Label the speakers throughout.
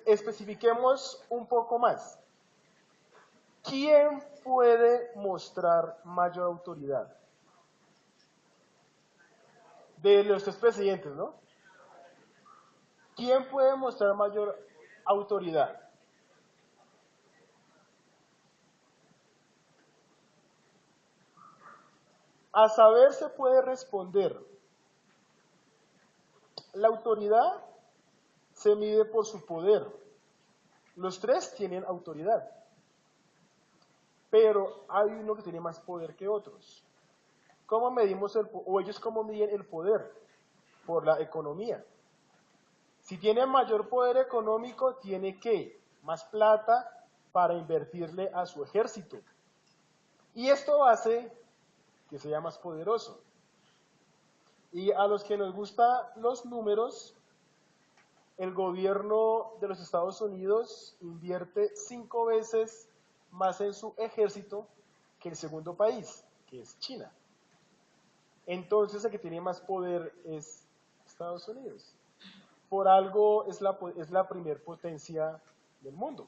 Speaker 1: especifiquemos un poco más. ¿Quién puede mostrar mayor autoridad? De los tres presidentes, ¿no? ¿Quién puede mostrar mayor autoridad? A saber se puede responder. La autoridad se mide por su poder. Los tres tienen autoridad, pero hay uno que tiene más poder que otros. ¿Cómo medimos o ellos cómo miden el poder? Por la economía. Si tiene mayor poder económico, tiene ¿qué? Más plata para invertirle a su ejército. Y esto hace que sea más poderoso. Y a los que nos gustan los números, el gobierno de los Estados Unidos invierte 5 veces más en su ejército que el segundo país, que es China. Entonces el que tiene más poder es Estados Unidos. Por algo es la primer potencia del mundo.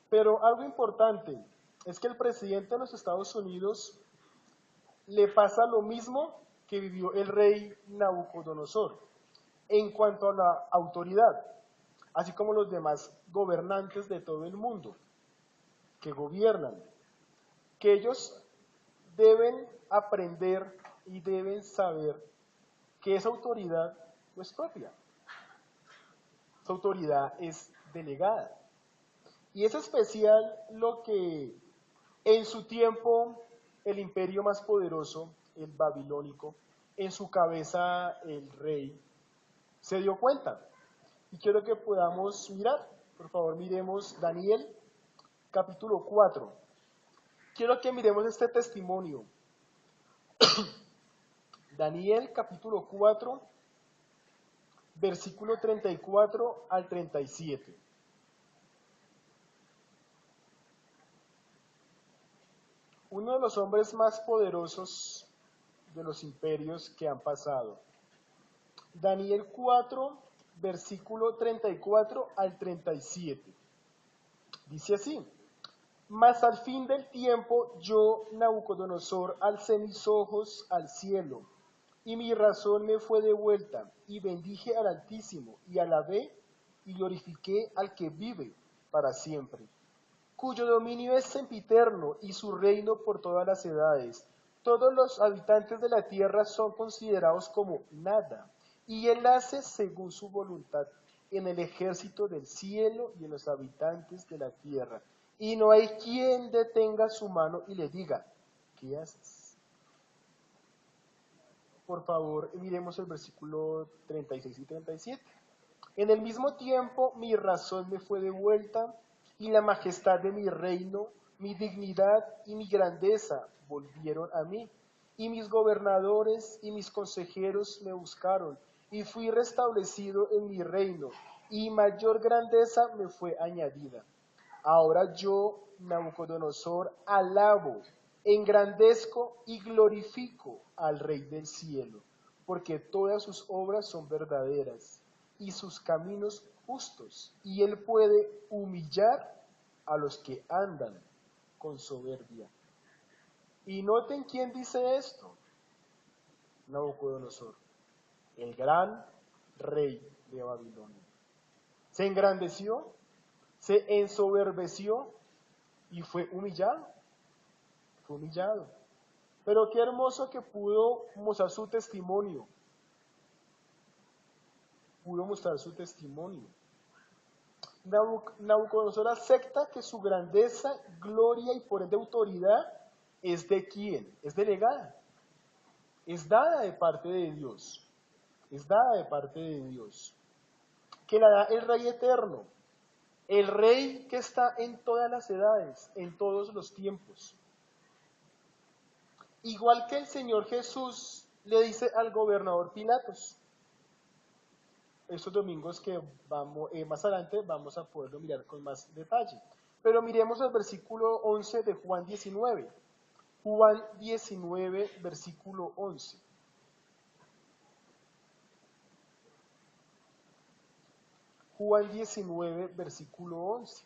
Speaker 1: Pero algo importante es que el presidente de los Estados Unidos le pasa lo mismo que vivió el rey Nabucodonosor en cuanto a la autoridad, así como los demás gobernantes de todo el mundo que gobiernan, que ellos deben aprender y deben saber que esa autoridad no es propia, esa autoridad es delegada. Y es especial lo que en su tiempo el imperio más poderoso, el babilónico, en su cabeza el rey, se dio cuenta. Y quiero que podamos mirar, por favor miremos Daniel capítulo 4. Quiero que miremos este testimonio. Daniel capítulo 4, versículo 34 al 37. Uno de los hombres más poderosos de los imperios que han pasado. Daniel 4, versículo 34 al 37. Dice así: Mas al fin del tiempo yo, Nabucodonosor, alcé mis ojos al cielo, y mi razón me fue devuelta, y bendije al Altísimo, y alabé y glorifiqué al que vive para siempre, cuyo dominio es sempiterno y su reino por todas las edades. Todos los habitantes de la tierra son considerados como nada, y él hace según su voluntad en el ejército del cielo y en los habitantes de la tierra. Y no hay quien detenga su mano y le diga, ¿qué haces? Por favor, miremos el versículo 36 y 37. En el mismo tiempo mi razón me fue devuelta, y la majestad de mi reino, mi dignidad y mi grandeza volvieron a mí. Y mis gobernadores y mis consejeros me buscaron, y fui restablecido en mi reino, y mayor grandeza me fue añadida. Ahora yo, Nabucodonosor, alabo, engrandezco y glorifico al Rey del cielo, porque todas sus obras son verdaderas y sus caminos justos, y él puede humillar a los que andan con soberbia. Y noten quién dice esto: Nabucodonosor, el gran rey de Babilonia. Se engrandeció, se ensoberbeció y fue humillado. Fue humillado. Pero qué hermoso que pudo mostrar su testimonio. Pudo mostrar su testimonio. Nabucodonosor acepta que su grandeza, gloria y por ende autoridad es de quién, es delegada, es dada de parte de Dios, es dada de parte de Dios, que la da el Rey eterno, el Rey que está en todas las edades, en todos los tiempos. Igual que el Señor Jesús le dice al gobernador Pilatos. Estos domingos que vamos, más adelante vamos a poderlo mirar con más detalle. Pero miremos el versículo 11 de Juan 19. Juan 19, versículo 11. Juan 19, versículo 11.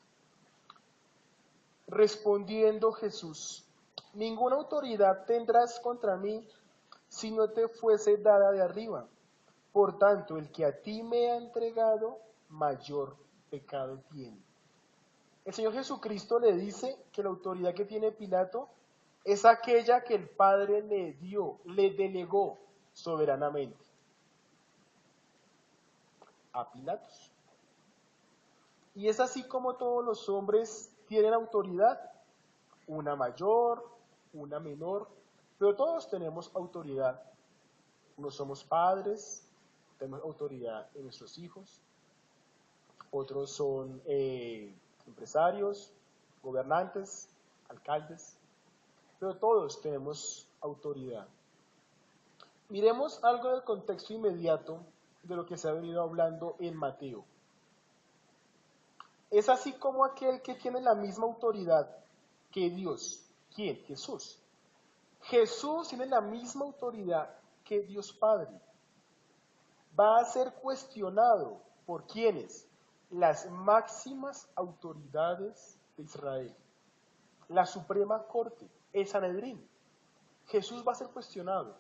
Speaker 1: Respondiendo Jesús, ninguna autoridad tendrás contra mí si no te fuese dada de arriba. Por tanto, el que a ti me ha entregado, mayor pecado tiene. El Señor Jesucristo le dice que la autoridad que tiene Pilato es aquella que el Padre le dio, le delegó soberanamente a Pilatos. Y es así como todos los hombres tienen autoridad, una mayor, una menor, pero todos tenemos autoridad. Unos somos padres, tenemos autoridad en nuestros hijos, otros son empresarios, gobernantes, alcaldes, pero todos tenemos autoridad. Miremos algo del contexto inmediato de lo que se ha venido hablando en Mateo. Es así como aquel que tiene la misma autoridad que Dios. ¿Quién? Jesús. Jesús tiene la misma autoridad que Dios Padre. Va a ser cuestionado por quienes, las máximas autoridades de Israel, la Suprema Corte, el Sanedrín. Jesús va a ser cuestionado.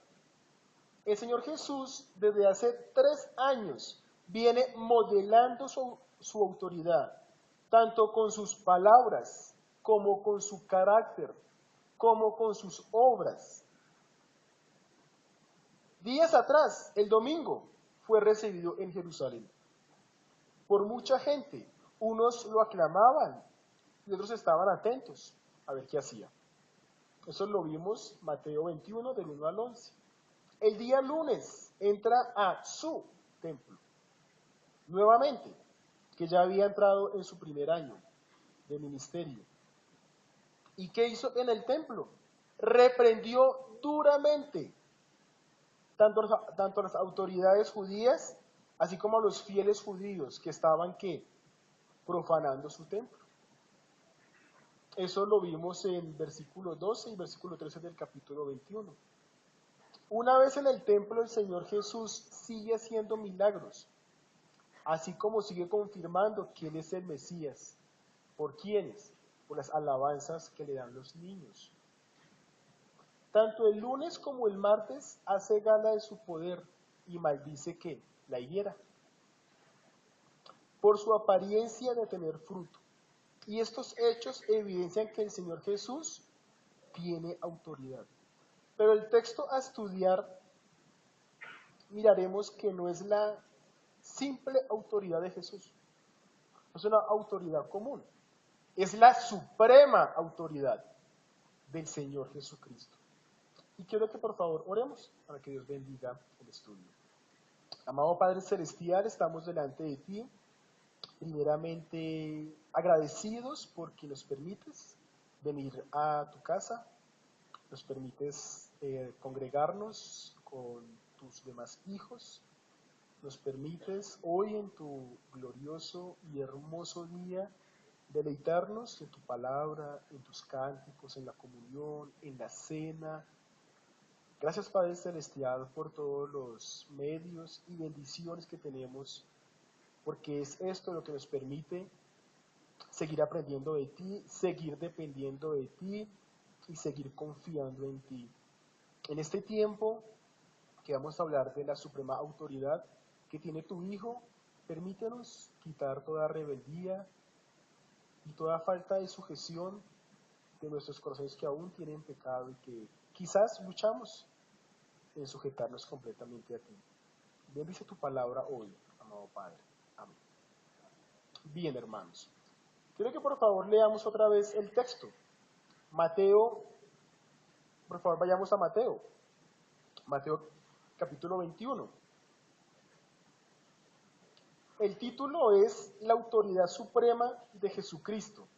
Speaker 1: El Señor Jesús desde hace 3 años viene modelando su autoridad, tanto con sus palabras, como con su carácter, como con sus obras. Días atrás, el domingo, fue recibido en Jerusalén por mucha gente. Unos lo aclamaban y otros estaban atentos a ver qué hacía. Eso lo vimos Mateo 21, del 1 al 11. El día lunes entra a su templo, nuevamente, que ya había entrado en su primer año de ministerio. ¿Y qué hizo en el templo? Reprendió duramente tanto a las autoridades judías, así como a los fieles judíos que estaban ¿qué? Profanando su templo. Eso lo vimos en versículo 12 y versículo 13 del capítulo 21. Una vez en el templo, el Señor Jesús sigue haciendo milagros, así como sigue confirmando quién es el Mesías. ¿Por quiénes? Por las alabanzas que le dan los niños. Tanto el lunes como el martes hace gala de su poder y maldice ¿qué? La higuera, por su apariencia de tener fruto. Y estos hechos evidencian que el Señor Jesús tiene autoridad. Pero el texto a estudiar, miraremos que no es la simple autoridad de Jesús. No es una autoridad común. Es la suprema autoridad del Señor Jesucristo. Y quiero que por favor oremos para que Dios bendiga el estudio. Amado Padre Celestial, estamos delante de ti, primeramente agradecidos porque nos permites venir a tu casa, nos permites congregarnos con tus demás hijos, nos permites hoy en tu glorioso y hermoso día deleitarnos en tu palabra, en tus cánticos, en la comunión, en la cena. Gracias Padre Celestial por todos los medios y bendiciones que tenemos, porque es esto lo que nos permite seguir aprendiendo de ti, seguir dependiendo de ti y seguir confiando en ti. En este tiempo que vamos a hablar de la suprema autoridad que tiene tu Hijo, permítenos quitar toda rebeldía y toda falta de sujeción de nuestros corazones que aún tienen pecado y que quizás luchamos en sujetarnos completamente a ti. Bendice tu palabra hoy, amado Padre. Amén. Bien, hermanos. Quiero que por favor leamos otra vez el texto. Mateo, por favor vayamos a Mateo. Mateo capítulo 21. El título es La autoridad suprema de Jesucristo.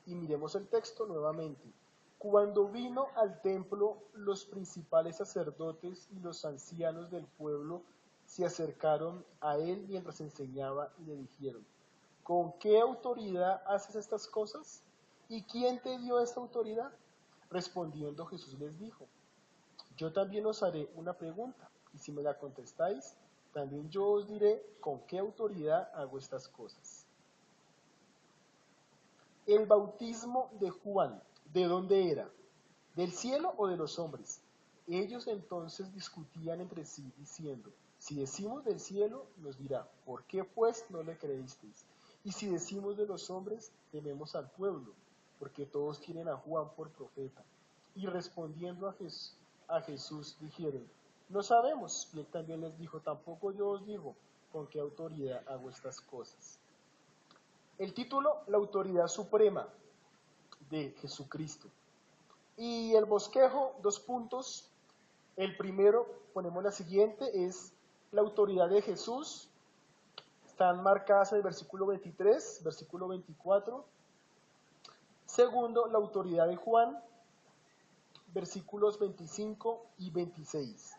Speaker 1: Y miremos el texto nuevamente. Cuando vino al templo, los principales sacerdotes y los ancianos del pueblo se acercaron a él mientras enseñaba y le dijeron: ¿con qué autoridad haces estas cosas? ¿Y quién te dio esta autoridad? Respondiendo Jesús les dijo: yo también os haré una pregunta, y si me la contestáis, también yo os diré con qué autoridad hago estas cosas. El bautismo de Juan, ¿de dónde era? ¿Del cielo o de los hombres? Ellos entonces discutían entre sí, diciendo, si decimos del cielo, nos dirá, ¿por qué pues no le creísteis? Y si decimos de los hombres, tememos al pueblo, porque todos tienen a Juan por profeta. Y respondiendo a Jesús dijeron, no sabemos. Y él también les dijo, tampoco yo os digo con qué autoridad hago estas cosas. El título, la autoridad suprema de Jesucristo. Y el bosquejo, 2 puntos. El primero, ponemos la siguiente, es la autoridad de Jesús. Están marcadas en el versículo 23, versículo 24. Segundo, la autoridad de Juan, versículos 25 y 26.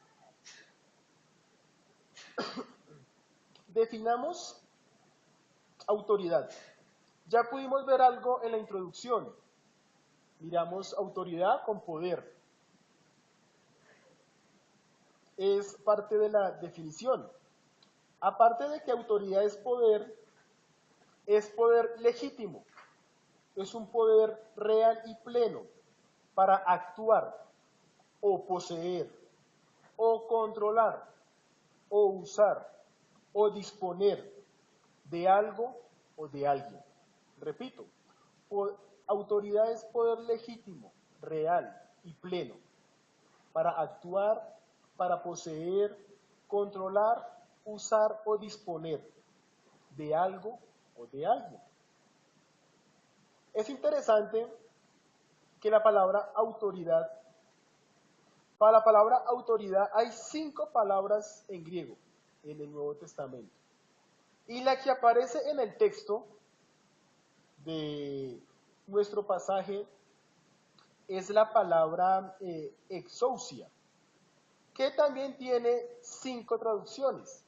Speaker 1: Definamos autoridad. Ya pudimos ver algo en la introducción. Miramos autoridad con poder. Es parte de la definición. Aparte de que autoridad es poder legítimo. Es un poder real y pleno para actuar o poseer o controlar o usar o disponer de algo o de alguien. Repito, autoridad es poder legítimo, real y pleno para actuar, para poseer, controlar, usar o disponer de algo o de alguien. Es interesante que la palabra autoridad, para la palabra autoridad hay 5 palabras en griego en el Nuevo Testamento. Y la que aparece en el texto de nuestro pasaje es la palabra exousia, que también tiene 5 traducciones.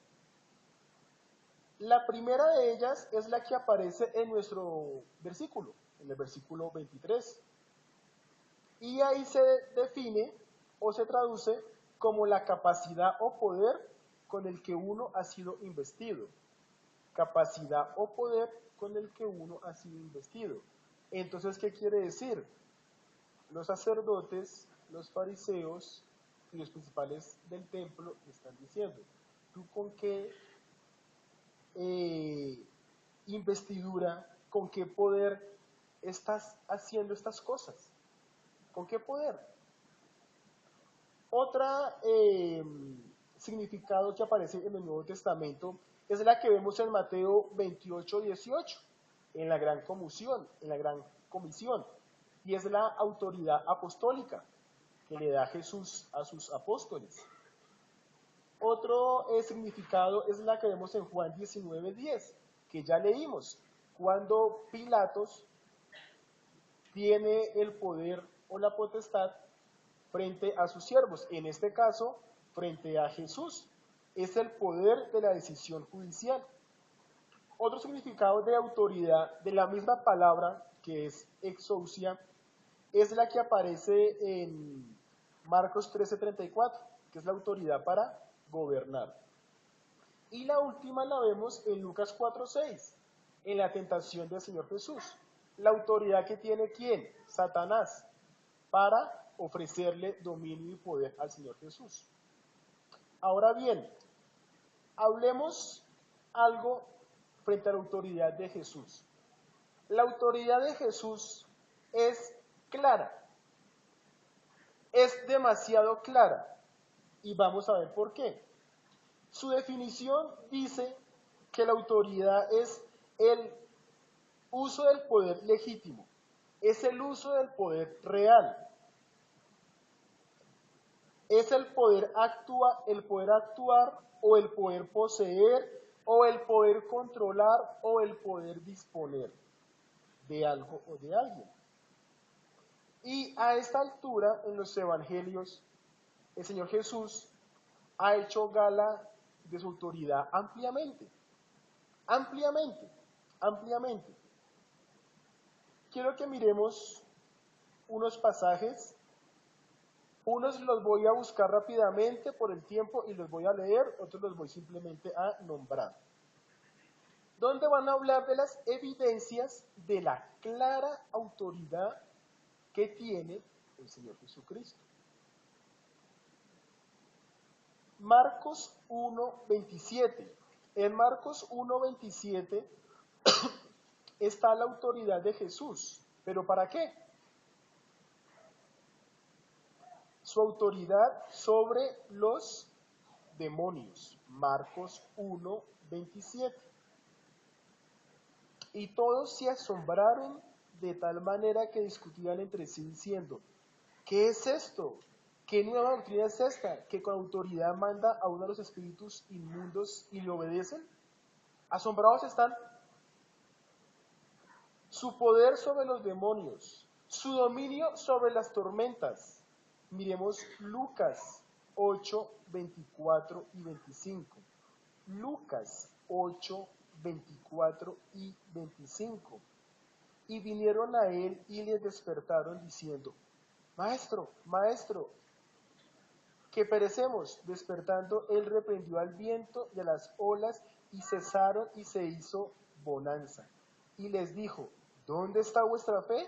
Speaker 1: La primera de ellas es la que aparece en nuestro versículo, en el versículo 23. Y ahí se define o se traduce como la capacidad o poder con el que uno ha sido investido. Capacidad o poder con el que uno ha sido investido. Entonces, ¿qué quiere decir? Los sacerdotes, los fariseos y los principales del templo están diciendo, ¿tú con qué investidura, con qué poder estás haciendo estas cosas? ¿Con qué poder? Otra significado que aparece en el Nuevo Testamento es la que vemos en Mateo 28:18, en la gran comisión, y es la autoridad apostólica que le da Jesús a sus apóstoles. Otro significado es la que vemos en Juan 19:10, que ya leímos, cuando Pilatos tiene el poder o la potestad frente a sus siervos, en este caso, frente a Jesús. Es el poder de la decisión judicial. Otro significado de autoridad de la misma palabra, que es exousia, es la que aparece en Marcos 13:34, que es la autoridad para gobernar. Y la última la vemos en Lucas 4:6, en la tentación del Señor Jesús. La autoridad que tiene ¿quién? Satanás, para ofrecerle dominio y poder al Señor Jesús. Ahora bien, hablemos algo frente a la autoridad de Jesús. La autoridad de Jesús es clara, es demasiado clara, y vamos a ver por qué. Su definición dice que la autoridad es el uso del poder legítimo, es el uso del poder real, es el poder actuar o el poder poseer o el poder controlar o el poder disponer de algo o de alguien. Y a esta altura, en los evangelios, el Señor Jesús ha hecho gala de su autoridad ampliamente. Quiero que miremos unos pasajes Unos los voy a buscar rápidamente por el tiempo y los voy a leer, otros los voy simplemente a nombrar. Donde van a hablar de las evidencias de la clara autoridad que tiene el Señor Jesucristo. Marcos 1:27. En Marcos 1:27 está la autoridad de Jesús. ¿Pero para qué? Su autoridad sobre los demonios. Marcos 1:27. Y todos se asombraron de tal manera que discutían entre sí diciendo, ¿qué es esto? ¿Qué nueva doctrina es esta? ¿Que con autoridad manda a uno de los espíritus inmundos y le obedecen? Asombrados están. Su poder sobre los demonios, su dominio sobre las tormentas. Miremos Lucas 8, 24 y 25. Lucas 8, 24 y 25. Y vinieron a él y le despertaron diciendo, Maestro, Maestro, que perecemos. Despertando, él reprendió al viento y a las olas, y cesaron y se hizo bonanza. Y les dijo, ¿dónde está vuestra fe?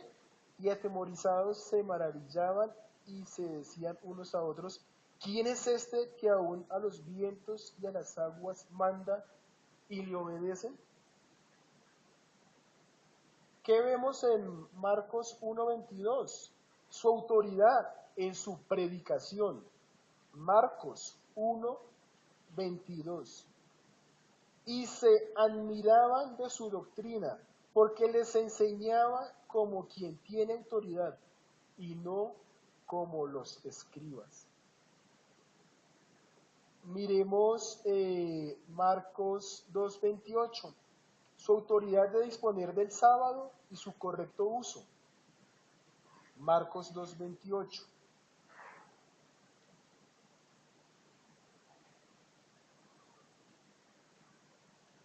Speaker 1: Y atemorizados se maravillaban y se decían unos a otros, ¿quién es este que aún a los vientos y a las aguas manda y le obedecen? ¿Qué vemos en Marcos 1:22? Su autoridad en su predicación. Marcos 1:22. Y se admiraban de su doctrina, porque les enseñaba como quien tiene autoridad y no como los escribas. Miremos Marcos 2:28. Su autoridad de disponer del sábado y su correcto uso. Marcos 2:28.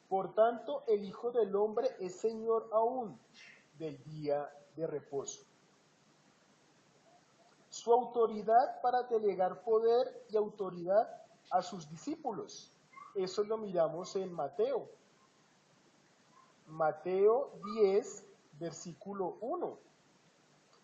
Speaker 1: Por tanto, el Hijo del Hombre es Señor aún del día de reposo. Su autoridad para delegar poder y autoridad a sus discípulos. Eso lo miramos en Mateo. Mateo 10, versículo 1.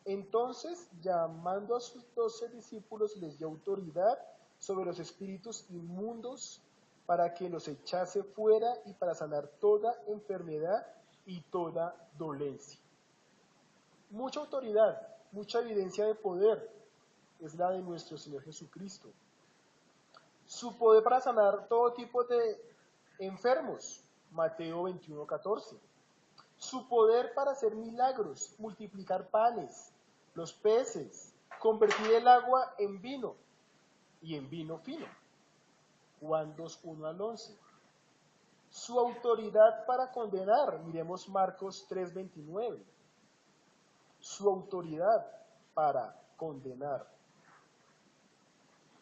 Speaker 1: Entonces, llamando a sus 12 discípulos, les dio autoridad sobre los espíritus inmundos para que los echase fuera y para sanar toda enfermedad y toda dolencia. Mucha autoridad, mucha evidencia de poder es la de nuestro Señor Jesucristo. Su poder para sanar todo tipo de enfermos, Mateo 21:14. Su poder para hacer milagros, multiplicar panes, los peces, convertir el agua en vino y en vino fino, Juan 2:1-11. Su autoridad para condenar, miremos Marcos 3:29. Su autoridad para condenar.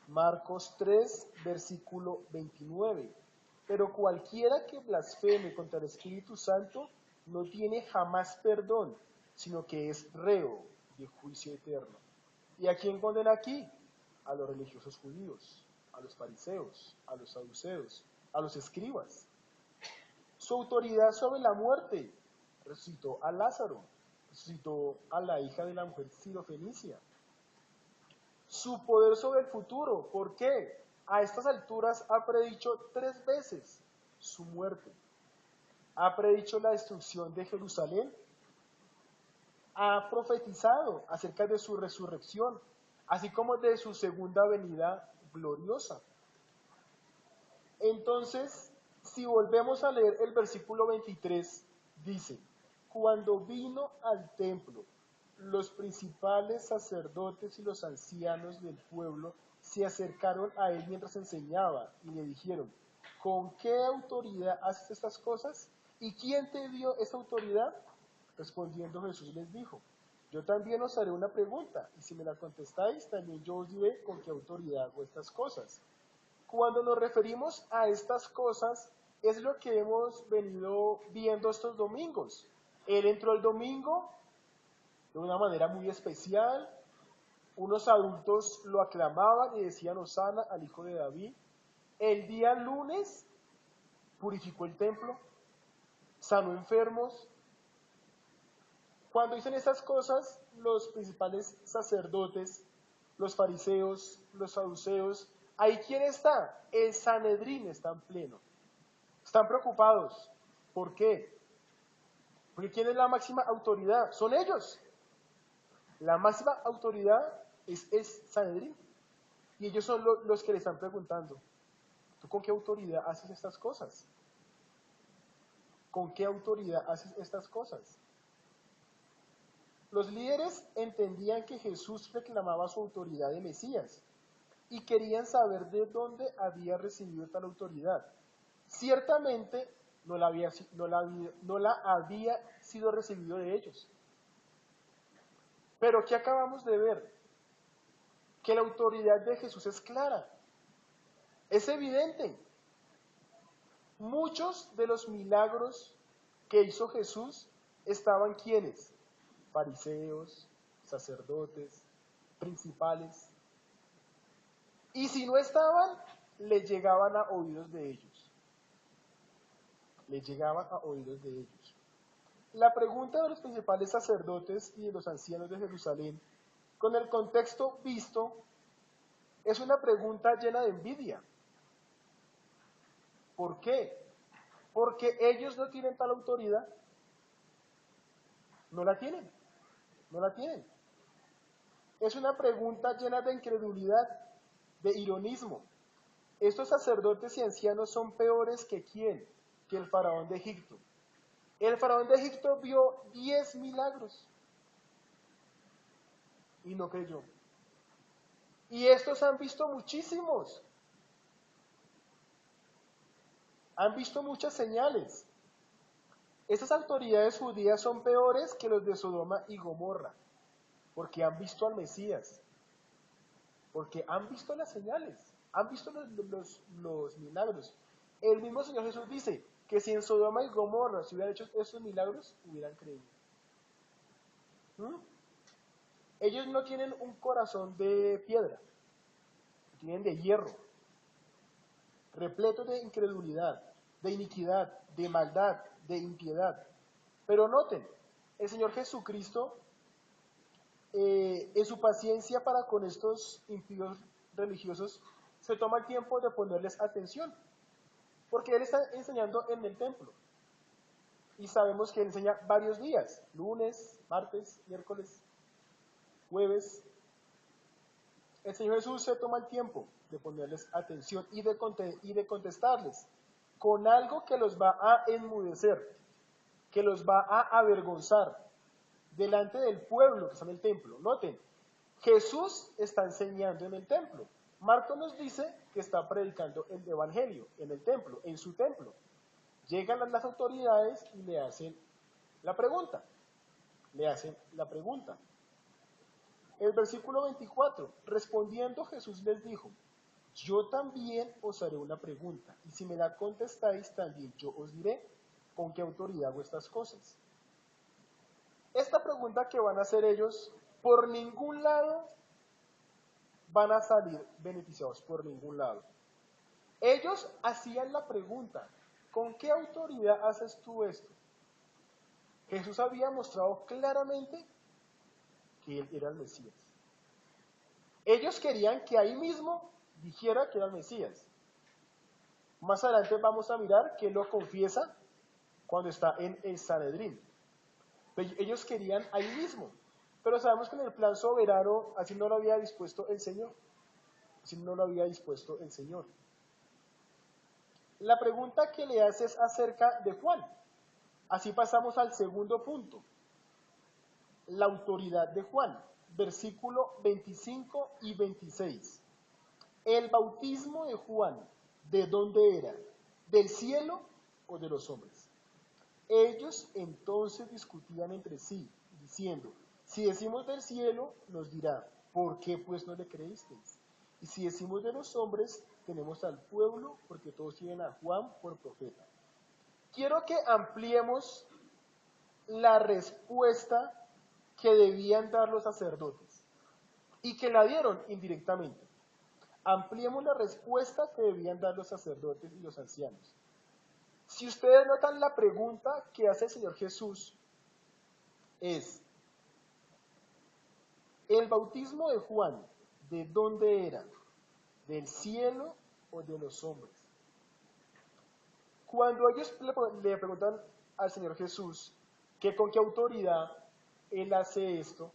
Speaker 1: Marcos 3, versículo 29. Pero cualquiera que blasfeme contra el Espíritu Santo no tiene jamás perdón, sino que es reo de juicio eterno. ¿Y a quién condena aquí? A los religiosos judíos, a los fariseos, a los saduceos, a los escribas. Su autoridad sobre la muerte, resucitó a Lázaro, resucitó a la hija de la mujer sirofenicia. Su poder sobre el futuro, ¿por qué? A estas alturas ha predicho 3 veces su muerte. Ha predicho la destrucción de Jerusalén, ha profetizado acerca de su resurrección, así como de su segunda venida gloriosa. Entonces, si volvemos a leer el versículo 23, dice, cuando vino al templo, los principales sacerdotes y los ancianos del pueblo se acercaron a él mientras enseñaba y le dijeron, ¿con qué autoridad haces estas cosas? ¿Y quién te dio esa autoridad? Respondiendo Jesús les dijo, yo también os haré una pregunta, y si me la contestáis, también yo os diré con qué autoridad hago estas cosas. Cuando nos referimos a estas cosas, es lo que hemos venido viendo estos domingos. Él entró el domingo de una manera muy especial, Unos adultos lo aclamaban y decían Hosana al hijo de David. El día lunes purificó el templo, sanó enfermos. Cuando dicen estas cosas, los principales sacerdotes, los fariseos, los saduceos, ¿ahí quién está? El Sanedrín está en pleno. Están preocupados. ¿Por qué? Porque ¿quién es la máxima autoridad? Son ellos. La máxima autoridad es Sanedrín. Y ellos son los que le están preguntando, ¿tú con qué autoridad haces estas cosas? ¿Con qué autoridad haces estas cosas? Los líderes entendían que Jesús reclamaba su autoridad de Mesías y querían saber de dónde había recibido tal autoridad. Ciertamente no la había sido recibido de ellos. Pero ¿qué acabamos de ver? Que la autoridad de Jesús es clara, es evidente. Muchos de los milagros que hizo Jesús estaban ¿quiénes? Fariseos, sacerdotes, principales. Y si no estaban, les llegaban a oídos de ellos. Les llegaban a oídos de ellos. La pregunta de los principales sacerdotes y de los ancianos de Jerusalén, con el contexto visto, es una pregunta llena de envidia. ¿Por qué? Porque ellos no tienen tal autoridad. No la tienen. No la tienen. Es una pregunta llena de incredulidad, de ironismo. Estos sacerdotes y ancianos son peores que ¿quién? Que el faraón de Egipto. El faraón de Egipto vio 10 milagros y no creyó. Y estos han visto muchísimos. Han visto muchas señales. Estas autoridades judías son peores que los de Sodoma y Gomorra, porque han visto al Mesías, porque han visto las señales, han visto los milagros. El mismo Señor Jesús dice que si en Sodoma y Gomorra se hubieran hecho esos milagros, hubieran creído. ¿Mm? Ellos no tienen un corazón de piedra, tienen de hierro, repleto de incredulidad, de iniquidad, de maldad, de impiedad. Pero noten, el Señor Jesucristo, en su paciencia para con estos impíos religiosos, se toma el tiempo de ponerles atención, porque Él está enseñando en el templo. Y sabemos que Él enseña varios días, lunes, martes, miércoles, jueves. El Señor Jesús se toma el tiempo de ponerles atención y de contestarles con algo que los va a enmudecer, que los va a avergonzar delante del pueblo que está en el templo. Noten, Jesús está enseñando en el templo. Marcos nos dice que está predicando el evangelio en el templo, en su templo. Llegan las autoridades y le hacen la pregunta. Le hacen la pregunta. El versículo 24, respondiendo Jesús les dijo, yo también os haré una pregunta, y si me la contestáis, también yo os diré con qué autoridad hago estas cosas. Esta pregunta que van a hacer ellos, por ningún lado van a salir beneficiados, por ningún lado. Ellos hacían la pregunta, ¿con qué autoridad haces tú esto? Jesús había mostrado claramente que él era el Mesías. Ellos querían que ahí mismo dijera que era el Mesías. Más adelante vamos a mirar que él lo confiesa cuando está en el Sanedrín. Ellos querían ahí mismo, pero sabemos que en el plan soberano así no lo había dispuesto el Señor. Así no lo había dispuesto el Señor. La pregunta que le hace es acerca de Juan. Así pasamos al segundo punto. La autoridad de Juan, versículo 25 y 26. El bautismo de Juan, ¿de dónde era? ¿Del cielo o de los hombres? Ellos entonces discutían entre sí, diciendo, si decimos del cielo, nos dirá, ¿por qué pues no le creísteis? Y si decimos de los hombres, tenemos al pueblo, porque todos tienen a Juan por profeta. Quiero que ampliemos la respuesta que debían dar los sacerdotes. y que la dieron indirectamente. Ampliemos la respuesta que debían dar los sacerdotes y los ancianos. Si ustedes notan, la pregunta que hace el Señor Jesús es: ¿el bautismo de Juan de dónde era? ¿Del cielo o de los hombres? Cuando ellos le preguntan al Señor Jesús que con qué autoridad Él hace esto,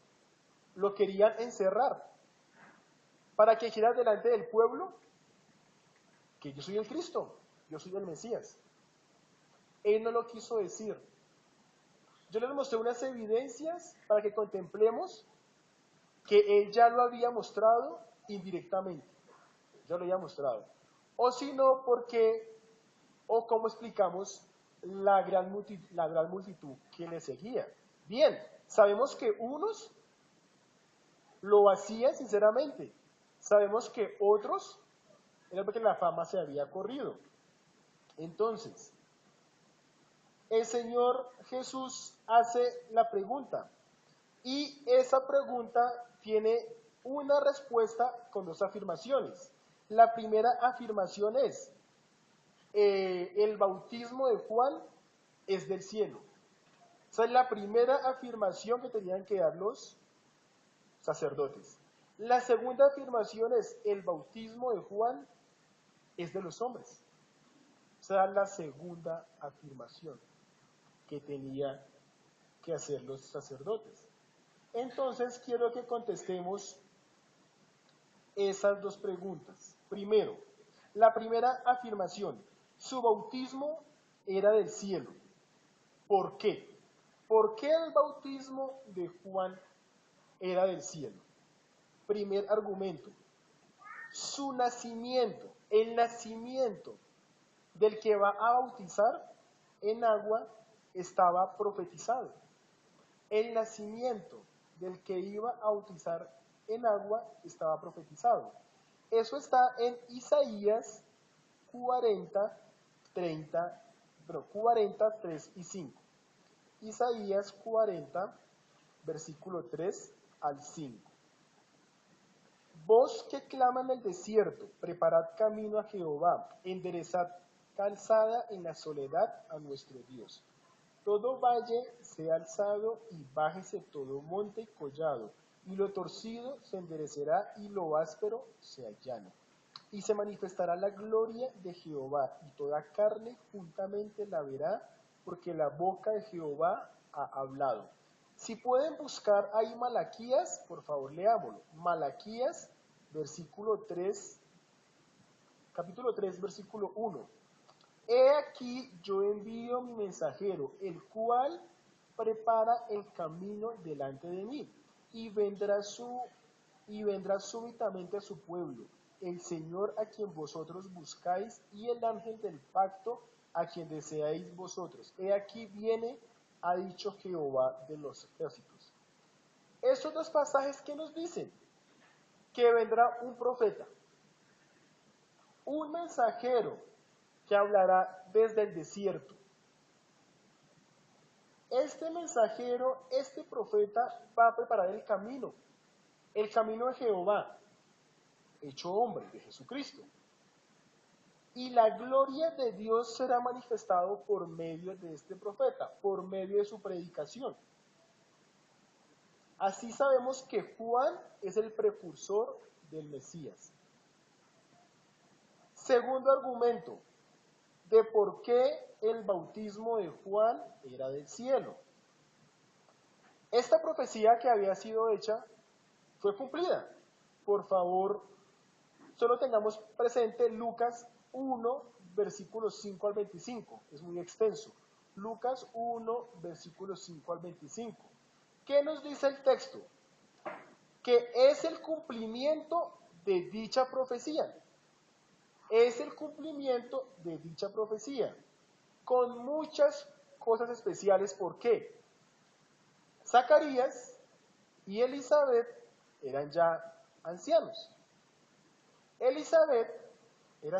Speaker 1: lo querían encerrar para que dijera delante del pueblo que yo soy el Cristo, yo soy el Mesías. Él no lo quiso decir. Yo les mostré unas evidencias para que contemplemos que Él ya lo había mostrado indirectamente. Ya lo había mostrado. O si no, porque, o cómo explicamos la gran multitud que le seguía. Bien, sabemos que unos lo hacían sinceramente. Sabemos que otros era porque la fama se había corrido. Entonces, el Señor Jesús hace la pregunta, y esa pregunta tiene una respuesta con dos afirmaciones. La primera afirmación es: el bautismo de Juan es del cielo. Esa es la primera afirmación que tenían que dar los sacerdotes. La segunda afirmación es: el bautismo de Juan es de los hombres. Esa es la segunda afirmación que tenía que hacer los sacerdotes. Entonces quiero que contestemos esas dos preguntas. Primero, la primera afirmación: su bautismo era del cielo. ¿Por qué? ¿Por qué el bautismo de Juan era del cielo? Primer argumento: su nacimiento, el nacimiento del que va a bautizar en agua estaba profetizado. El nacimiento del que iba a bautizar en agua estaba profetizado. Eso está en Isaías 40, 3 y 5. Isaías 40, versículo 3 al 5. Voz que clama en el desierto, preparad camino a Jehová, enderezad calzada en la soledad a nuestro Dios. Todo valle sea alzado y bájese todo monte y collado, y lo torcido se enderecerá y lo áspero se allana. Y se manifestará la gloria de Jehová, y toda carne juntamente la verá, porque la boca de Jehová ha hablado. Si pueden buscar ahí Malaquías, por favor leámoslo. Malaquías, capítulo 3, versículo 1. He aquí yo envío mi mensajero, el cual prepara el camino delante de mí, y vendrá súbitamente a su pueblo, el Señor a quien vosotros buscáis, y el ángel del pacto a quien deseáis vosotros. He aquí viene, ha dicho Jehová de los ejércitos. Estos dos pasajes, ¿qué nos dicen? Que vendrá un profeta, un mensajero que hablará desde el desierto. Este mensajero, este profeta, va a preparar el camino de Jehová, hecho hombre, de Jesucristo. Y la gloria de Dios será manifestado por medio de este profeta, por medio de su predicación. Así sabemos que Juan es el precursor del Mesías. Segundo argumento de por qué el bautismo de Juan era del cielo. Esta profecía que había sido hecha fue cumplida. Por favor, solo tengamos presente Lucas 1, versículos 5 al 25. Es muy extenso. Lucas 1, versículos 5 al 25. ¿Qué nos dice el texto? Que es el cumplimiento de dicha profecía. Es el cumplimiento de dicha profecía, con muchas cosas especiales. ¿Por qué? Zacarías y Elizabeth eran ya ancianos. Elizabeth era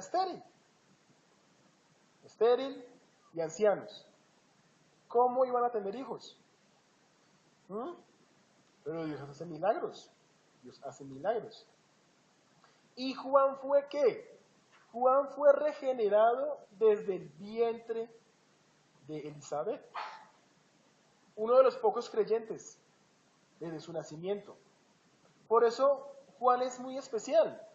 Speaker 1: estéril y ancianos. ¿Cómo iban a tener hijos? Pero Dios hace milagros. Dios hace milagros. ¿Y Juan fue qué? Juan fue regenerado desde el vientre de Elizabeth, uno de los pocos creyentes desde su nacimiento. Por eso Juan es muy especial,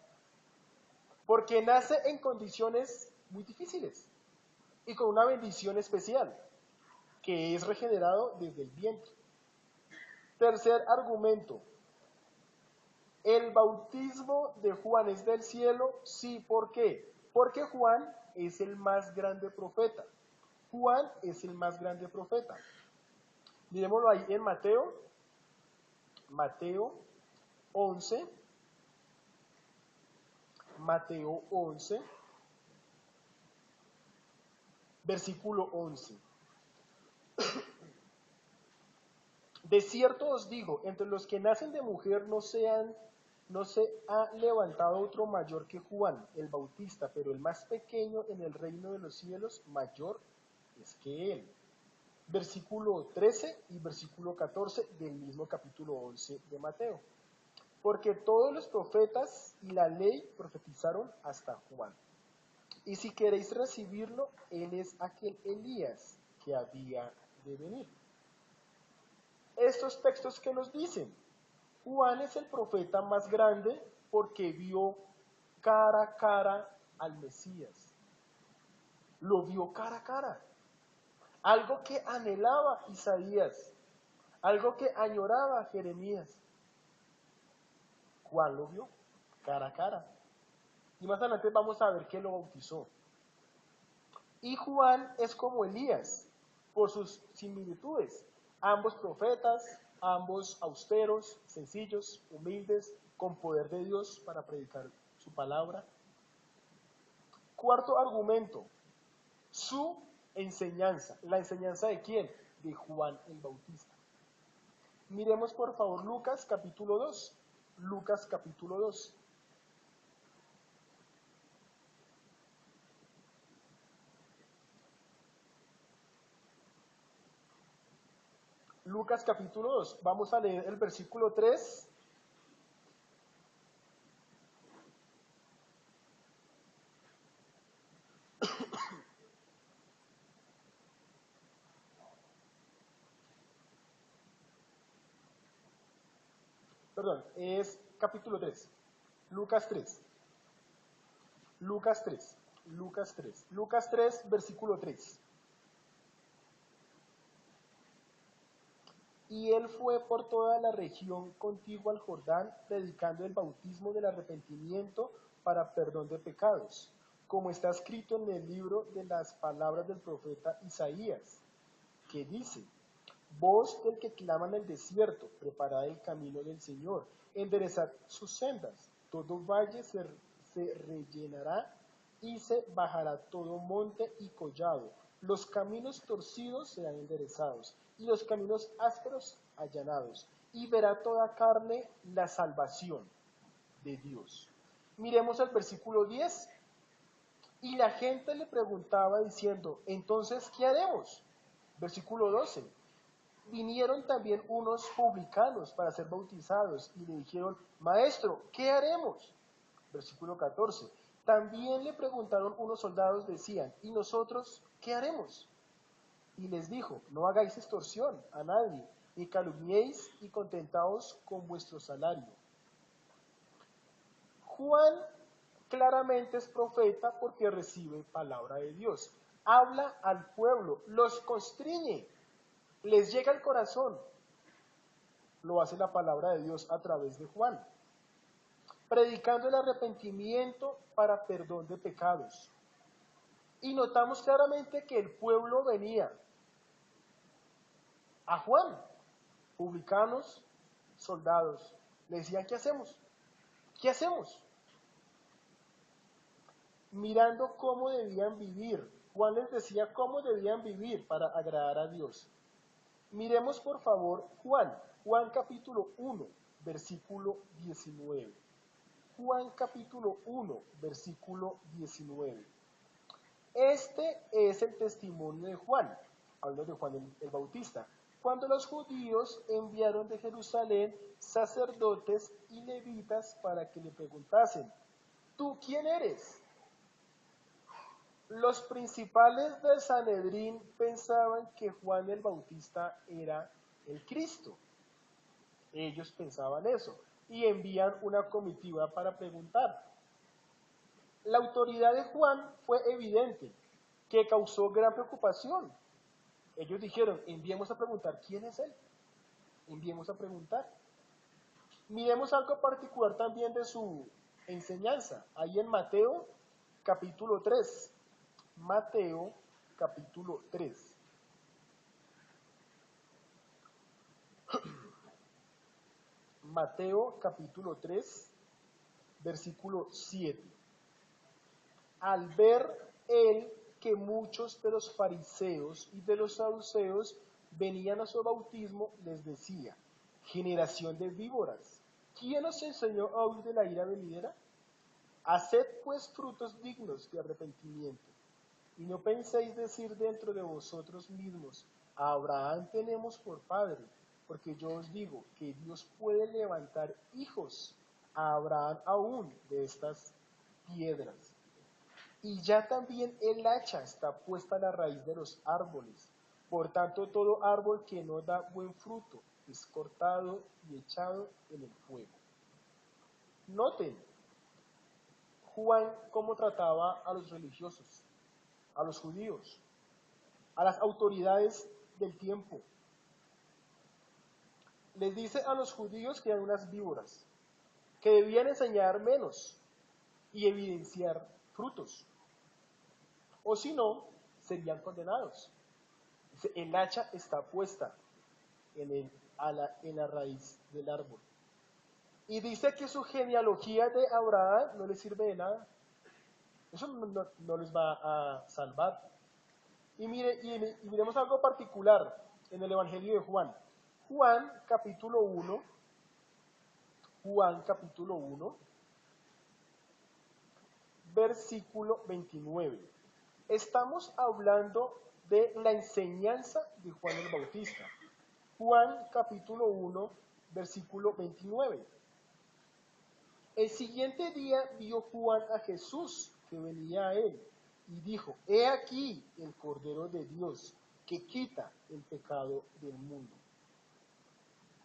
Speaker 1: porque nace en condiciones muy difíciles y con una bendición especial, que es regenerado desde el vientre. Tercer argumento, ¿el bautismo de Juan es del cielo? Sí, ¿por qué? Porque Juan es el más grande profeta. Juan es el más grande profeta. Miremoslo ahí en Mateo 11, Mateo 11, versículo 11. De cierto os digo, entre los que nacen de mujer no se ha levantado otro mayor que Juan el Bautista, pero el más pequeño en el reino de los cielos mayor es que él. Versículo 13 y versículo 14 del mismo capítulo 11 de Mateo. Porque todos los profetas y la ley profetizaron hasta Juan. Y si queréis recibirlo, él es aquel Elías que había de venir. Estos textos que nos dicen, Juan es el profeta más grande porque vio cara a cara al Mesías. Lo vio cara a cara. Algo que anhelaba Isaías, algo que añoraba Jeremías. Juan lo vio cara a cara. Y más adelante vamos a ver que lo bautizó. Y Juan es como Elías, por sus similitudes. Ambos profetas, ambos austeros, sencillos, humildes, con poder de Dios para predicar su palabra. Cuarto argumento, su enseñanza. ¿La enseñanza de quién? De Juan el Bautista. Miremos por favor Lucas capítulo 2. Lucas capítulo 2. Lucas capítulo 2. Vamos a leer el versículo 3. Perdón, es capítulo 3. Lucas 3. Lucas 3. Lucas 3. Lucas 3, versículo 3. Y él fue por toda la región contigua al Jordán, predicando el bautismo del arrepentimiento para perdón de pecados, como está escrito en el libro de las palabras del profeta Isaías, que dice, voz del que clama en el desierto, preparad el camino del Señor, enderezad sus sendas, todo valle se rellenará y se bajará todo monte y collado, los caminos torcidos serán enderezados y los caminos ásperos allanados, y verá toda carne la salvación de Dios. Miremos el versículo 10. Y la gente le preguntaba diciendo, entonces, ¿qué haremos? Versículo 12. Vinieron también unos publicanos para ser bautizados y le dijeron, maestro, ¿qué haremos? Versículo 14. También le preguntaron unos soldados, decían, ¿y nosotros qué haremos? Y les dijo, no hagáis extorsión a nadie, ni calumniéis y contentaos con vuestro salario. Juan claramente es profeta porque recibe palabra de Dios. Habla al pueblo, los constriñe, les llega al corazón. Lo hace la palabra de Dios a través de Juan. Predicando el arrepentimiento para perdón de pecados. Y notamos claramente que el pueblo venía a Juan, publicanos, soldados. Le decían, ¿qué hacemos? ¿Qué hacemos? Mirando cómo debían vivir. Juan les decía cómo debían vivir para agradar a Dios. Miremos por favor Juan capítulo 1, versículo 19. Juan capítulo 1, versículo 19. Este es el testimonio de Juan, hablando de Juan el Bautista. cuando los judíos enviaron de Jerusalén sacerdotes y levitas para que le preguntasen, ¿tú quién eres? Los principales del Sanedrín pensaban que Juan el Bautista era el Cristo. Ellos pensaban eso y envían una comitiva para preguntar. La autoridad de Juan fue evidente, que causó gran preocupación. Ellos dijeron, enviemos a preguntar quién es él. Enviemos a preguntar. Miremos algo particular también de su enseñanza. Ahí en Mateo capítulo 3. Mateo capítulo 3. Mateo capítulo 3, versículo 7. Al ver él que muchos de los fariseos y de los saduceos venían a su bautismo, les decía, generación de víboras, ¿quién os enseñó a huir de la ira venidera? Haced pues frutos dignos de arrepentimiento, y no penséis decir dentro de vosotros mismos, a Abraham tenemos por padre, porque yo os digo que Dios puede levantar hijos a Abraham aún de estas piedras. Y ya también el hacha está puesta a la raíz de los árboles. Por tanto, todo árbol que no da buen fruto es cortado y echado en el fuego. Noten, Juan cómo trataba a los religiosos, a los judíos, a las autoridades del tiempo. Les dice a los judíos que eran unas víboras, que debían enseñar menos y evidenciar frutos. O si no, serían condenados. El hacha está puesta en la raíz del árbol. Y dice que su genealogía de Abraham no les sirve de nada. Eso no les va a salvar. Y miremos algo particular en el Evangelio de Juan. Juan capítulo 1, versículo 29. Estamos hablando de la enseñanza de Juan el Bautista. Juan capítulo 1, versículo 29. El siguiente día vio Juan a Jesús que venía a él y dijo, he aquí el Cordero de Dios que quita el pecado del mundo.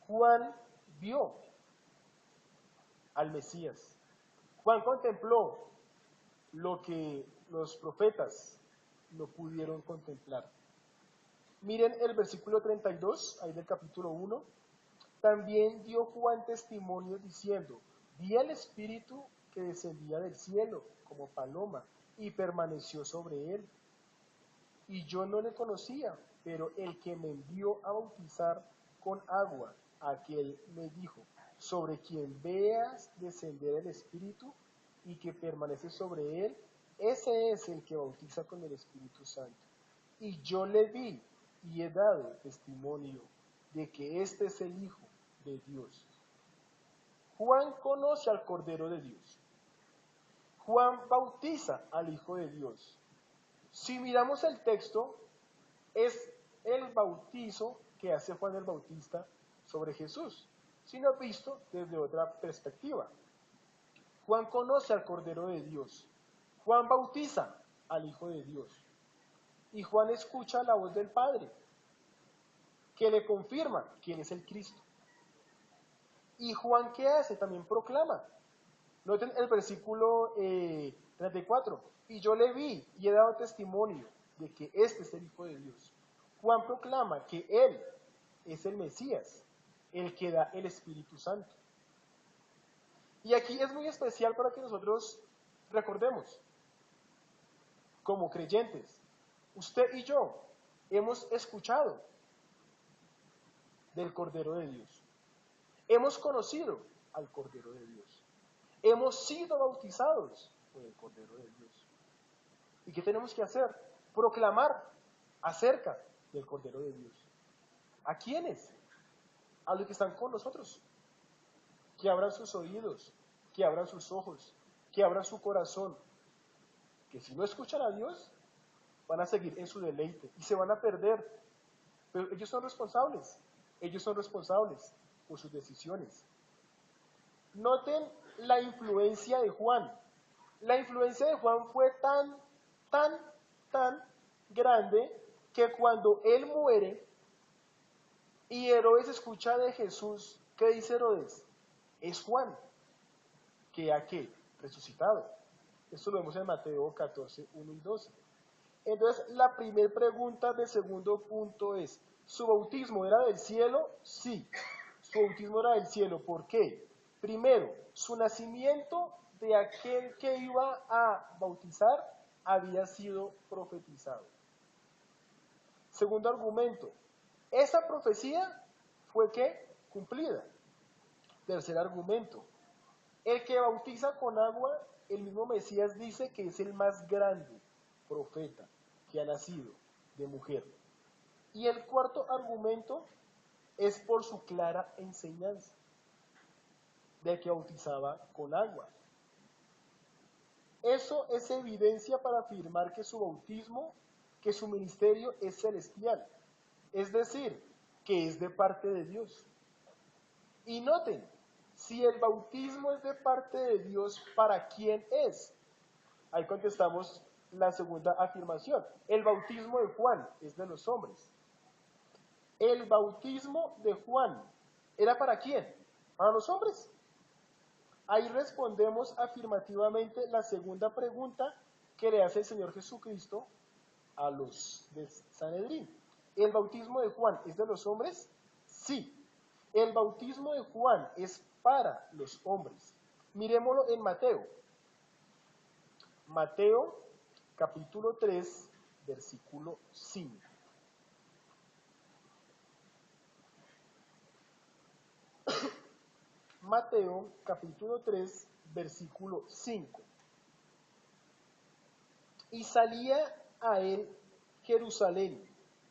Speaker 1: Juan vio al Mesías. Juan contempló lo que los profetas no pudieron contemplar. Miren el versículo 32, ahí del capítulo 1. También dio Juan testimonio diciendo, vi al Espíritu que descendía del cielo como paloma y permaneció sobre él. Y yo no le conocía, pero el que me envió a bautizar con agua, aquel me dijo, sobre quien veas descender el Espíritu y que permanece sobre él, ese es el que bautiza con el Espíritu Santo. Y yo le vi y he dado testimonio de que este es el Hijo de Dios. Juan conoce al Cordero de Dios. Juan bautiza al Hijo de Dios. Si miramos el texto, es el bautizo que hace Juan el Bautista sobre Jesús, sino visto desde otra perspectiva. Juan conoce al Cordero de Dios. Juan bautiza al Hijo de Dios. Y Juan escucha la voz del Padre, que le confirma quién es el Cristo. ¿Y Juan qué hace? También proclama. Noten el versículo 34. Y yo le vi y he dado testimonio de que este es el Hijo de Dios. Juan proclama que Él es el Mesías, el que da el Espíritu Santo. Y aquí es muy especial para que nosotros recordemos, como creyentes, usted y yo hemos escuchado del Cordero de Dios. Hemos conocido al Cordero de Dios. Hemos sido bautizados por el Cordero de Dios. ¿Y qué tenemos que hacer? Proclamar acerca del Cordero de Dios. ¿A quiénes? A los que están con nosotros. Que abran sus oídos, que abran sus ojos, que abran su corazón. Que si no escuchan a Dios, van a seguir en su deleite y se van a perder. Pero ellos son responsables por sus decisiones. Noten la influencia de Juan. La influencia de Juan fue tan grande que cuando él muere y Herodes escucha de Jesús, ¿qué dice Herodes? Es Juan, que ha ¿qué? Resucitado. Esto lo vemos en Mateo 14, 1 y 12. Entonces, la primera pregunta del segundo punto es, ¿su bautismo era del cielo? Sí, su bautismo era del cielo. ¿Por qué? Primero, su nacimiento de aquel que iba a bautizar había sido profetizado. Segundo argumento, esa profecía fue ¿qué? Cumplida. Tercer argumento, el que bautiza con agua, el mismo Mesías dice que es el más grande profeta que ha nacido de mujer. Y el cuarto argumento es por su clara enseñanza de que bautizaba con agua. Eso es evidencia para afirmar que su bautismo, que su ministerio es celestial, es decir, que es de parte de Dios. Y noten, si el bautismo es de parte de Dios, ¿para quién es? Ahí contestamos la segunda afirmación. El bautismo de Juan es de los hombres. El bautismo de Juan, ¿era para quién? Para los hombres. Ahí respondemos afirmativamente la segunda pregunta que le hace el Señor Jesucristo a los de Sanedrín. ¿El bautismo de Juan es de los hombres? Sí. El bautismo de Juan es para los hombres. Miremoslo en Mateo. Mateo, capítulo 3, versículo 5. Mateo, capítulo 3, versículo 5. Y salía a él Jerusalén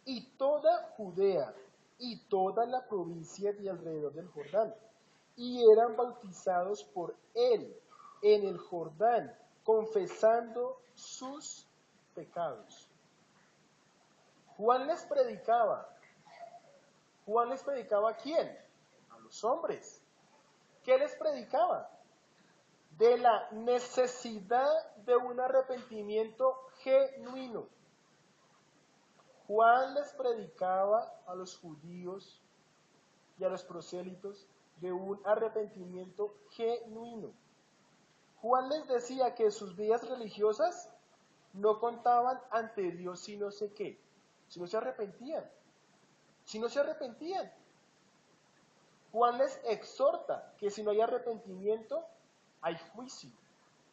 Speaker 1: y toda Judea y toda la provincia de alrededor del Jordán, y eran bautizados por él en el Jordán, confesando sus pecados. Juan les predicaba. ¿Juan les predicaba a quién? A los hombres. ¿Qué les predicaba? De la necesidad de un arrepentimiento genuino. Juan les predicaba a los judíos y a los prosélitos de un arrepentimiento genuino. Juan les decía que sus vidas religiosas no contaban ante Dios si no sé qué, si no se arrepentían. Si no se arrepentían. Juan les exhorta que si no hay arrepentimiento, hay juicio,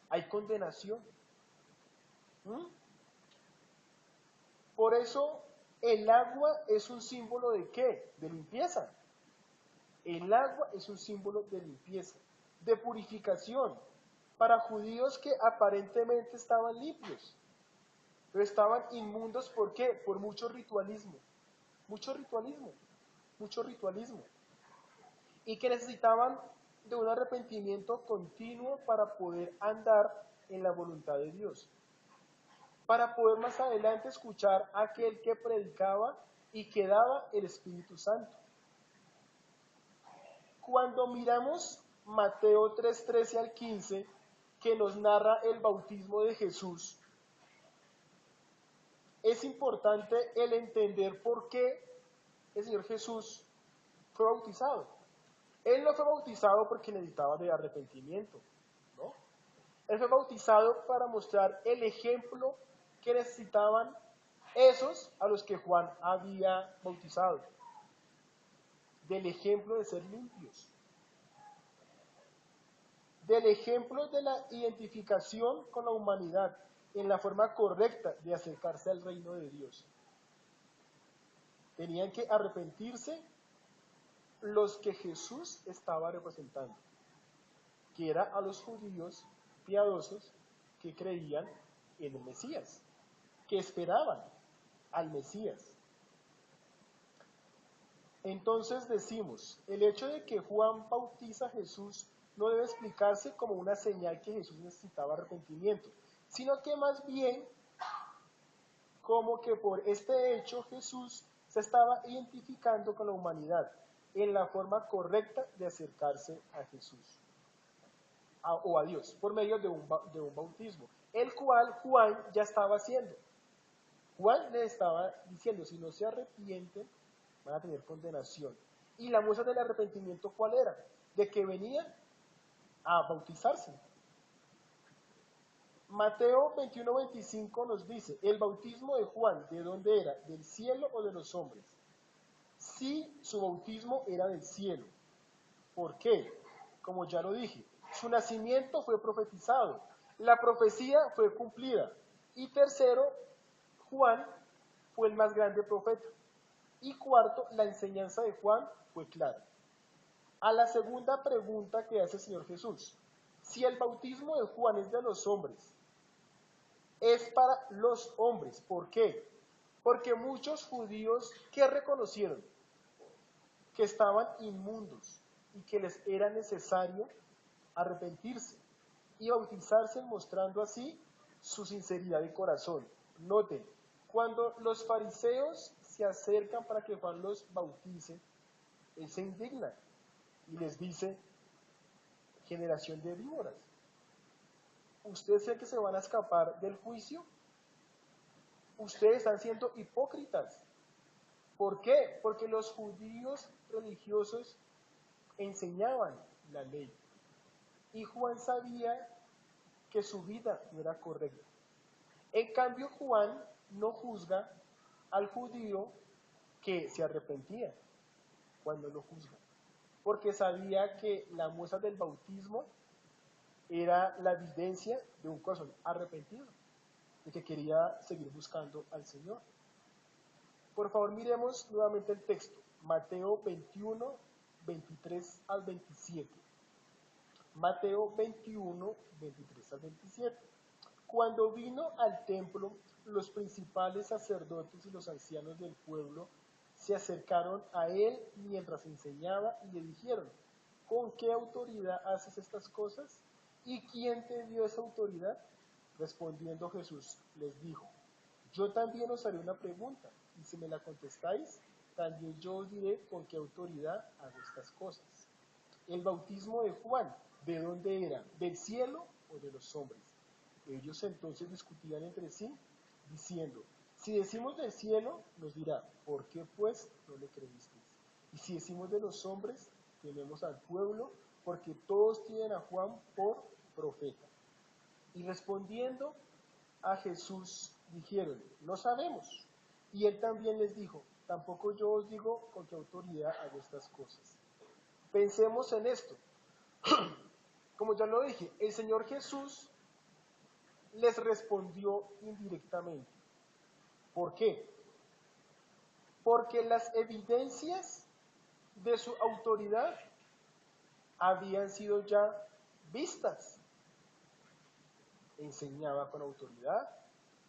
Speaker 1: hay condenación. Por eso el agua es un símbolo de ¿qué? De limpieza. El agua es un símbolo de limpieza, de purificación, para judíos que aparentemente estaban limpios, pero estaban inmundos. ¿Por qué? Por mucho ritualismo, y que necesitaban de un arrepentimiento continuo para poder andar en la voluntad de Dios, para poder más adelante escuchar a aquel que predicaba y que daba el Espíritu Santo. Cuando miramos Mateo 3:13 al 15, que nos narra el bautismo de Jesús, es importante el entender por qué el Señor Jesús fue bautizado. Él no fue bautizado porque necesitaba de arrepentimiento, ¿no? Él fue bautizado para mostrar el ejemplo que necesitaban esos a los que Juan había bautizado, del ejemplo de ser limpios, del ejemplo de la identificación con la humanidad en la forma correcta de acercarse al reino de Dios. Tenían que arrepentirse los que Jesús estaba representando, que era a los judíos piadosos que creían en el Mesías, que esperaban al Mesías. Entonces decimos, el hecho de que Juan bautiza a Jesús no debe explicarse como una señal que Jesús necesitaba arrepentimiento, sino que más bien como que por este hecho Jesús se estaba identificando con la humanidad en la forma correcta de acercarse a Jesús o a Dios por medio de un bautismo, el cual Juan ya estaba haciendo. Juan le estaba diciendo, si no se arrepienten, van a tener condenación. Y la muestra del arrepentimiento, ¿cuál era? De que venían a bautizarse. Mateo 21-25 nos dice, el bautismo de Juan, ¿de dónde era? ¿Del cielo o de los hombres? Sí, su bautismo era del cielo. ¿Por qué? Como ya lo dije, su nacimiento fue profetizado, la profecía fue cumplida. Y tercero, Juan fue el más grande profeta. Y cuarto, la enseñanza de Juan fue clara. A la segunda pregunta que hace el Señor Jesús, si el bautismo de Juan es de los hombres, es para los hombres. ¿Por qué? Porque muchos judíos que reconocieron que estaban inmundos y que les era necesario arrepentirse y bautizarse, mostrando así su sinceridad de corazón. Noten, cuando los fariseos se acercan para que Juan los bautice, él se indigna y les dice, generación de víboras, ¿ustedes creen que se van a escapar del juicio? Ustedes están siendo hipócritas. ¿Por qué? Porque los judíos religiosos enseñaban la ley. Y Juan sabía que su vida no era correcta. En cambio, Juan no juzga al judío que se arrepentía cuando lo juzga, porque sabía que la muestra del bautismo era la evidencia de un corazón arrepentido, de que quería seguir buscando al Señor. Por favor, miremos nuevamente el texto, Mateo 21, 23 al 27. Mateo 21, 23 al 27. Cuando vino al templo, los principales sacerdotes y los ancianos del pueblo se acercaron a él mientras enseñaba y le dijeron, ¿con qué autoridad haces estas cosas? ¿Y quién te dio esa autoridad? Respondiendo Jesús les dijo, yo también os haré una pregunta, y si me la contestáis, también yo os diré con qué autoridad hago estas cosas. El bautismo de Juan, ¿de dónde era? ¿Del cielo o de los hombres? Ellos entonces discutían entre sí, diciendo, si decimos del cielo, nos dirá, ¿por qué pues no le creísteis? Y si decimos de los hombres, tenemos al pueblo, porque todos tienen a Juan por profeta. Y respondiendo a Jesús, dijeron, no sabemos. Y él también les dijo, tampoco yo os digo con qué autoridad hago estas cosas. Pensemos en esto. Como ya lo dije, el Señor Jesús les respondió indirectamente. ¿Por qué? Porque las evidencias de su autoridad habían sido ya vistas. Enseñaba con autoridad,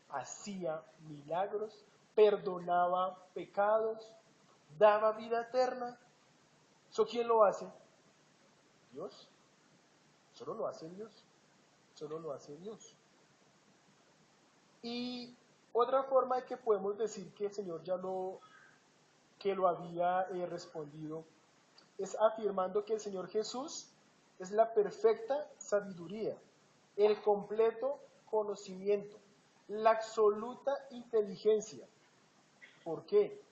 Speaker 1: hacía milagros, perdonaba pecados, daba vida eterna. ¿Eso quién lo hace? Dios. Solo lo hace Dios. Solo lo hace Dios. Y otra forma de que podemos decir que el Señor ya lo había respondido es afirmando que el Señor Jesús es la perfecta sabiduría, el completo conocimiento, la absoluta inteligencia. ¿Por qué?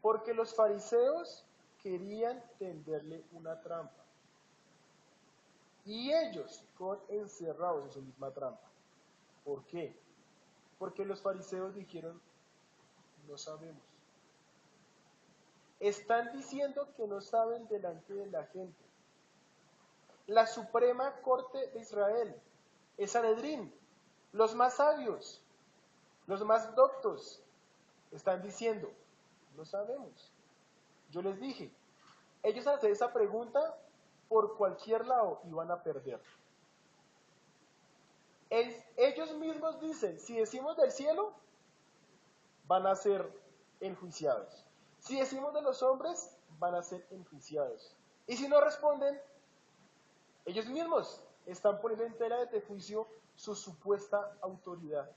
Speaker 1: Porque los fariseos querían tenderle una trampa. Y ellos fueron encerrados en su misma trampa. ¿Por qué? Porque los fariseos dijeron, no sabemos. Están diciendo que no saben delante de la gente. La Suprema Corte de Israel, el Sanedrín, los más sabios, los más doctos, están diciendo, no sabemos. Yo les dije, ellos al hacer esa pregunta, por cualquier lado iban a perder. Ellos mismos dicen, si decimos del cielo, van a ser enjuiciados. Si decimos de los hombres, van a ser enjuiciados. Y si no responden, ellos mismos están poniendo en tela de juicio su supuesta autoridad,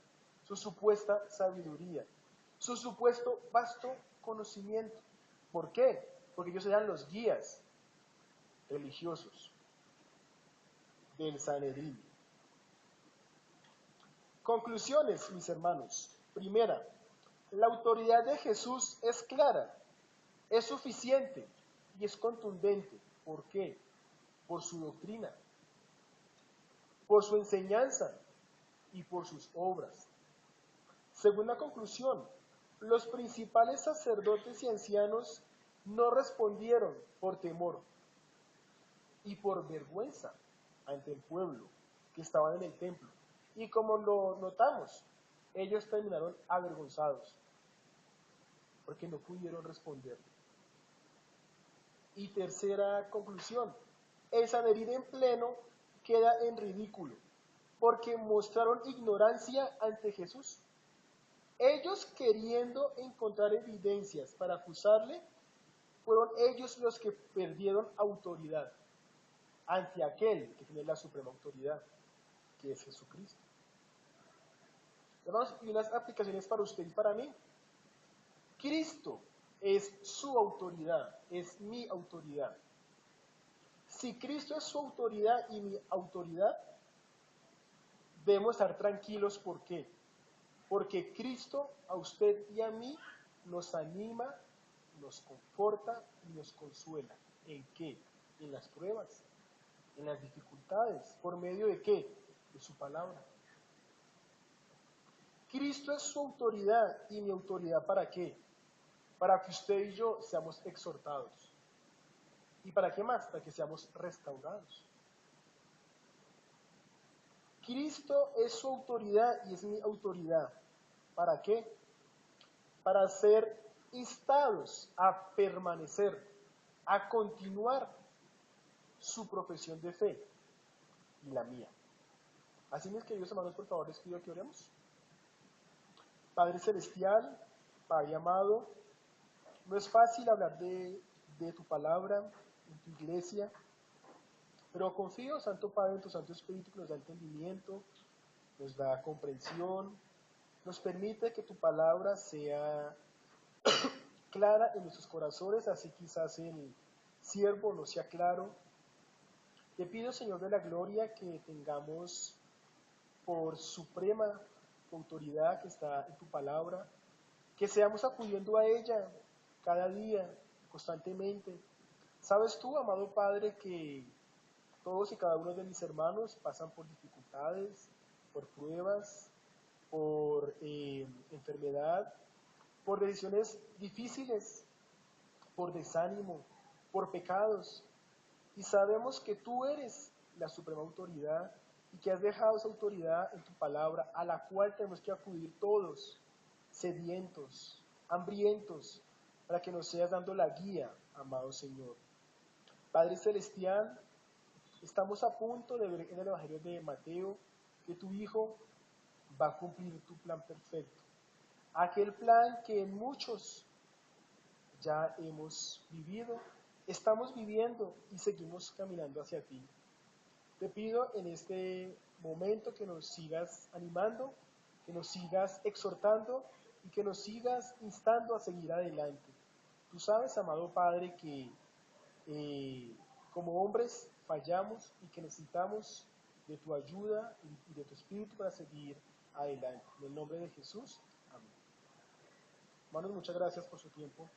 Speaker 1: su supuesta sabiduría. su supuesto vasto conocimiento. ¿Por qué? Porque ellos eran los guías religiosos del Sanedrín. Conclusiones, mis hermanos. Primera, la autoridad de Jesús es clara, es suficiente y es contundente. ¿Por qué? Por su doctrina, por su enseñanza y por sus obras. Segunda conclusión, los principales sacerdotes y ancianos no respondieron por temor y por vergüenza ante el pueblo que estaba en el templo. Y como lo notamos, ellos terminaron avergonzados porque no pudieron responder. Y tercera conclusión, el Sanedrín en pleno queda en ridículo porque mostraron ignorancia ante Jesús. Ellos, queriendo encontrar evidencias para acusarle, fueron ellos los que perdieron autoridad ante aquel que tiene la suprema autoridad, que es Jesucristo. Hermanos, y unas aplicaciones para usted y para mí. Cristo es su autoridad, es mi autoridad. Si Cristo es su autoridad y mi autoridad, debemos estar tranquilos. ¿Por qué? Porque Cristo a usted y a mí nos anima, nos conforta y nos consuela. ¿En qué? En las pruebas, en las dificultades. ¿Por medio de qué? De su palabra. Cristo es su autoridad y mi autoridad, ¿para qué? Para que usted y yo seamos exhortados. ¿Y para qué más? Para que seamos restaurados. Cristo es su autoridad y es mi autoridad. ¿Para qué? Para ser instados a permanecer, a continuar su profesión de fe y la mía. Así mis queridos hermanos, por favor, les pido que oremos. Padre Celestial, Padre amado, no es fácil hablar de tu palabra en tu iglesia, pero confío, Santo Padre, en tu Santo Espíritu que nos da entendimiento, nos da comprensión, nos permite que tu palabra sea clara en nuestros corazones, así quizás el siervo no sea claro. Te pido, Señor de la gloria, que tengamos por suprema autoridad que está en tu palabra, que seamos acudiendo a ella cada día, constantemente. Sabes tú, amado Padre, que todos y cada uno de mis hermanos pasan por dificultades, por pruebas, por enfermedad, por decisiones difíciles, por desánimo, por pecados. Y sabemos que tú eres la suprema autoridad y que has dejado esa autoridad en tu palabra, a la cual tenemos que acudir todos, sedientos, hambrientos, para que nos seas dando la guía, amado Señor. Padre Celestial, estamos a punto de ver en el Evangelio de Mateo que tu Hijo va a cumplir tu plan perfecto. Aquel plan que en muchos ya hemos vivido, estamos viviendo y seguimos caminando hacia ti. Te pido en este momento que nos sigas animando, que nos sigas exhortando y que nos sigas instando a seguir adelante. Tú sabes, amado Padre, que como hombres fallamos y que necesitamos de tu ayuda y de tu espíritu para seguir adelante. En el nombre de Jesús, amén. Hermanos, muchas gracias por su tiempo.